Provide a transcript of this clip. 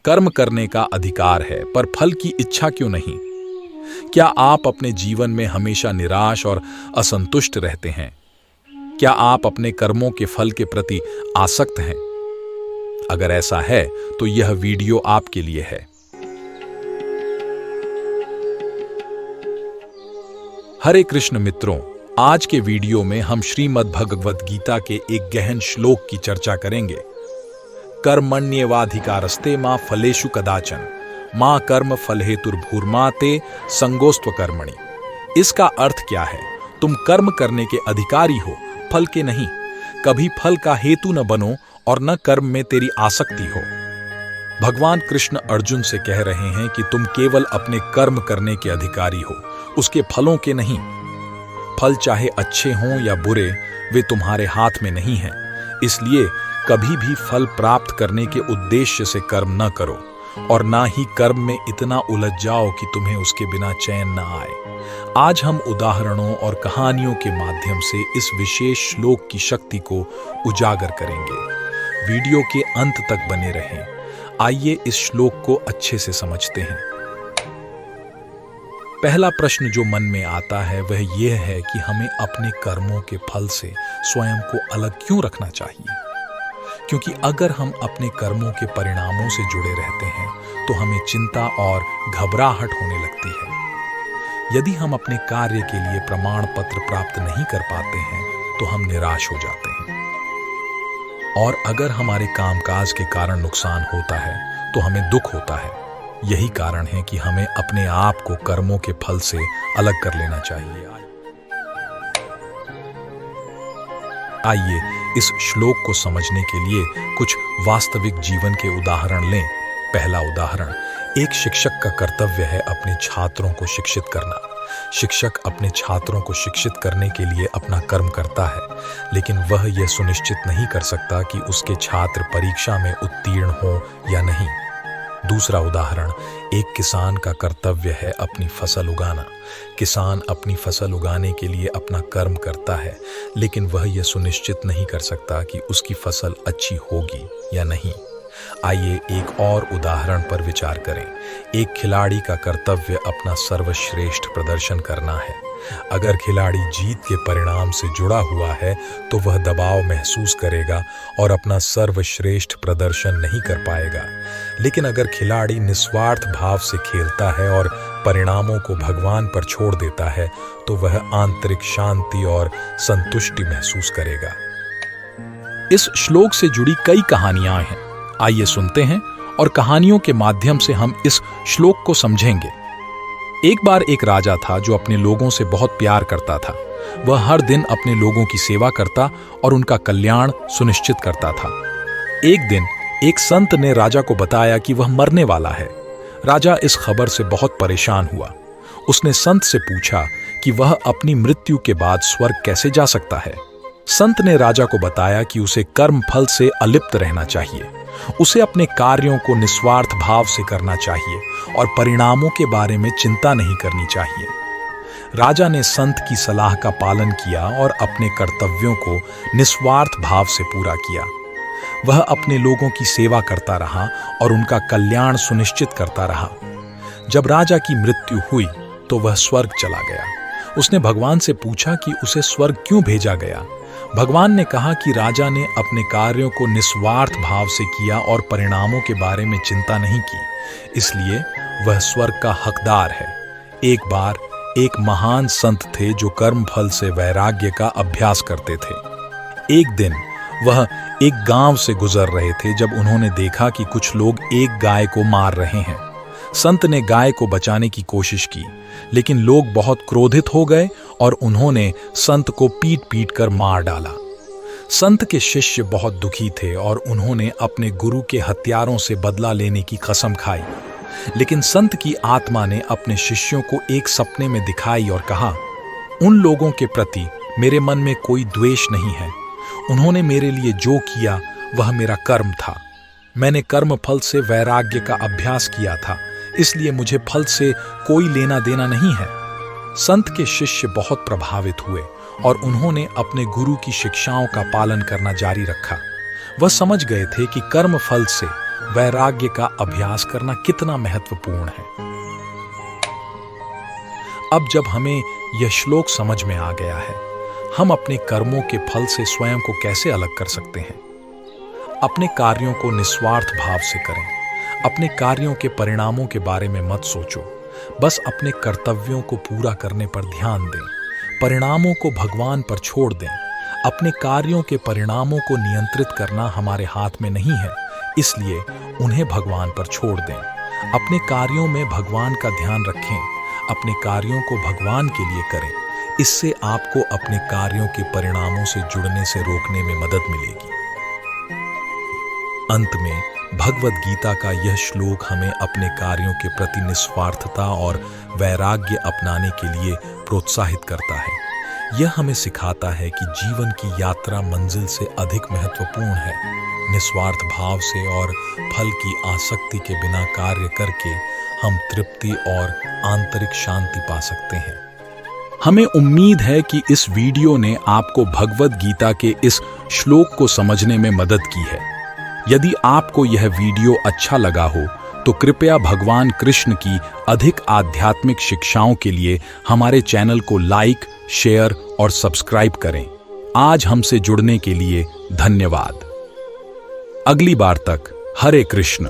कर्म करने का अधिकार है, पर फल की इच्छा क्यों नहीं? क्या आप अपने जीवन में हमेशा निराश और असंतुष्ट रहते हैं? क्या आप अपने कर्मों के फल के प्रति आसक्त हैं? अगर ऐसा है तो यह वीडियो आपके लिए है। हरे कृष्ण मित्रों, आज के वीडियो में हम श्रीमद् भगवद गीता के एक गहन श्लोक की चर्चा करेंगे। कर्मण्येवाधिकारस्ते मा फलेषु कदाचन मां कर्म फल हेतुर्भूर्मा ते संगोस्त्व कर्मणि। इसका अर्थ क्या है? तुम कर्म करने के अधिकारी हो, फल के नहीं। कभी फल का हेतु न बनो और न कर्म में तेरी आसक्ति हो। भगवान कृष्ण अर्जुन से कह रहे हैं कि तुम केवल अपने कर्म करने के अधिकारी हो, उसके फलों के नहीं। फल चाहे अच्छे हों या बुरे, वे तुम्हारे हाथ में नहीं हैं। इसलिए कभी भी फल प्राप्त करने के उद्देश्य से कर्म न करो और ना ही कर्म में इतना उलझ जाओ कि तुम्हें उसके बिना चैन न आए। आज हम उदाहरणों और कहानियों के माध्यम से इस विशेष श्लोक की शक्ति को उजागर करेंगे। वीडियो के अंत तक बने रहें। आइए इस श्लोक को अच्छे से समझते हैं। पहला प्रश्न जो मन में आता है वह यह है कि हमें अपने कर्मों के फल से स्वयं को अलग क्यों रखना चाहिए? क्योंकि अगर हम अपने कर्मों के परिणामों से जुड़े रहते हैं तो हमें चिंता और घबराहट होने लगती है। यदि हम अपने कार्य के लिए प्रमाण पत्र प्राप्त नहीं कर पाते हैं तो हम निराश हो जाते हैं। और अगर हमारे कामकाज के कारण नुकसान होता है तो हमें दुख होता है। यही कारण है कि हमें अपने आप को कर्मों के फल से अलग कर लेना चाहिए। आइए इस श्लोक को समझने के लिए कुछ वास्तविक जीवन के उदाहरण लें। पहला उदाहरण, एक शिक्षक का कर्तव्य है अपने छात्रों को शिक्षित करना। शिक्षक अपने छात्रों को शिक्षित करने के लिए अपना कर्म करता है, लेकिन वह यह सुनिश्चित नहीं कर सकता कि उसके छात्र परीक्षा में उत्तीर्ण हो या नहीं। दूसरा उदाहरण, एक किसान का कर्तव्य है अपनी फसल उगाना। किसान अपनी फसल उगाने के लिए अपना कर्म करता है, लेकिन वह यह सुनिश्चित नहीं कर सकता कि उसकी फसल अच्छी होगी या नहीं। आइए एक और उदाहरण पर विचार करें। एक खिलाड़ी का कर्तव्य अपना सर्वश्रेष्ठ प्रदर्शन करना है। अगर खिलाड़ी जीत के परिणाम से जुड़ा हुआ है तो वह दबाव महसूस करेगा और अपना सर्वश्रेष्ठ प्रदर्शन नहीं कर पाएगा। लेकिन अगर खिलाड़ी निस्वार्थ भाव से खेलता है और परिणामों को भगवान पर छोड़ देता है तो वह आंतरिक शांति और संतुष्टि महसूस करेगा। इस श्लोक से जुड़ी कई कहानियां हैं। आइए सुनते हैं और कहानियों के माध्यम से हम इस श्लोक को समझेंगे। एक बार एक राजा था जो अपने लोगों से बहुत प्यार करता था। वह हर दिन अपने लोगों की सेवा करता और उनका कल्याण सुनिश्चित करता था। एक दिन एक संत ने राजा को बताया कि वह मरने वाला है। राजा इस खबर से बहुत परेशान हुआ। उसने संत से पूछा कि वह अपनी मृत्यु के बाद स्वर्ग कैसे जा सकता है। संत ने राजा को बताया कि उसे कर्म फल से अलिप्त रहना चाहिए। उसे अपने कार्यों को निस्वार्थ भाव से करना चाहिए और परिणामों के बारे में चिंता नहीं करनी चाहिए। राजा ने संत की सलाह का पालन किया और अपने कर्तव्यों को निस्वार्थ भाव से पूरा किया। वह अपने लोगों की सेवा करता रहा और उनका कल्याण सुनिश्चित करता रहा। जब राजा की मृत्यु हुई तो वह स्वर्ग चला गया। उसने भगवान से पूछा कि उसे स्वर्ग क्यों भेजा गया। भगवान ने कहा कि राजा ने अपने कार्यों को निस्वार्थ भाव से किया और परिणामों के बारे में चिंता नहीं की, इसलिए वह स्वर्ग का हकदार है। एक बार एक महान संत थे जो कर्म फल से वैराग्य का अभ्यास करते थे। एक दिन वह एक गांव से गुजर रहे थे जब उन्होंने देखा कि कुछ लोग एक गाय को मार रहे हैं। संत ने गाय को बचाने की कोशिश की, लेकिन लोग बहुत क्रोधित हो गए और उन्होंने संत को पीट पीट कर मार डाला। संत के शिष्य बहुत दुखी थे और उन्होंने अपने गुरु के हत्यारों से बदला लेने की कसम खाई। लेकिन संत की आत्मा ने अपने शिष्यों को एक सपने में दिखाई और कहा, उन लोगों के प्रति मेरे मन में कोई द्वेष नहीं है। उन्होंने मेरे लिए जो किया वह मेरा कर्म था। मैंने कर्म फल से वैराग्य का अभ्यास किया था, इसलिए मुझे फल से कोई लेना देना नहीं है। संत के शिष्य बहुत प्रभावित हुए और उन्होंने अपने गुरु की शिक्षाओं का पालन करना जारी रखा। वह समझ गए थे कि कर्म फल से वैराग्य का अभ्यास करना कितना महत्वपूर्ण है। अब जब हमें यह श्लोक समझ में आ गया है, हम अपने कर्मों के फल से स्वयं को कैसे अलग कर सकते हैं। अपने कार्यों को निस्वार्थ भाव से करें। अपने कार्यों के परिणामों के बारे में मत सोचो, बस अपने कर्तव्यों को पूरा करने पर ध्यान दें। परिणामों को भगवान पर छोड़ दें। अपने कार्यों के परिणामों को नियंत्रित करना हमारे हाथ में नहीं है, इसलिए उन्हें भगवान पर छोड़ दें। अपने कार्यों में भगवान का ध्यान रखें। अपने कार्यों को भगवान के लिए करें। इससे आपको अपने कार्यों के परिणामों से जुड़ने से रोकने में मदद मिलेगी। अंत में भगवद गीता का यह श्लोक हमें अपने कार्यों के प्रति निस्वार्थता और वैराग्य अपनाने के लिए प्रोत्साहित करता है। यह हमें सिखाता है कि जीवन की यात्रा मंजिल से अधिक महत्वपूर्ण है। निस्वार्थ भाव से और फल की आसक्ति के बिना कार्य करके हम तृप्ति और आंतरिक शांति पा सकते हैं। हमें उम्मीद है कि इस वीडियो ने आपको भगवद गीता के इस श्लोक को समझने में मदद की है। यदि आपको यह वीडियो अच्छा लगा हो तो कृपया भगवान कृष्ण की अधिक आध्यात्मिक शिक्षाओं के लिए हमारे चैनल को लाइक, शेयर और सब्सक्राइब करें। आज हमसे जुड़ने के लिए धन्यवाद। अगली बार तक हरे कृष्ण।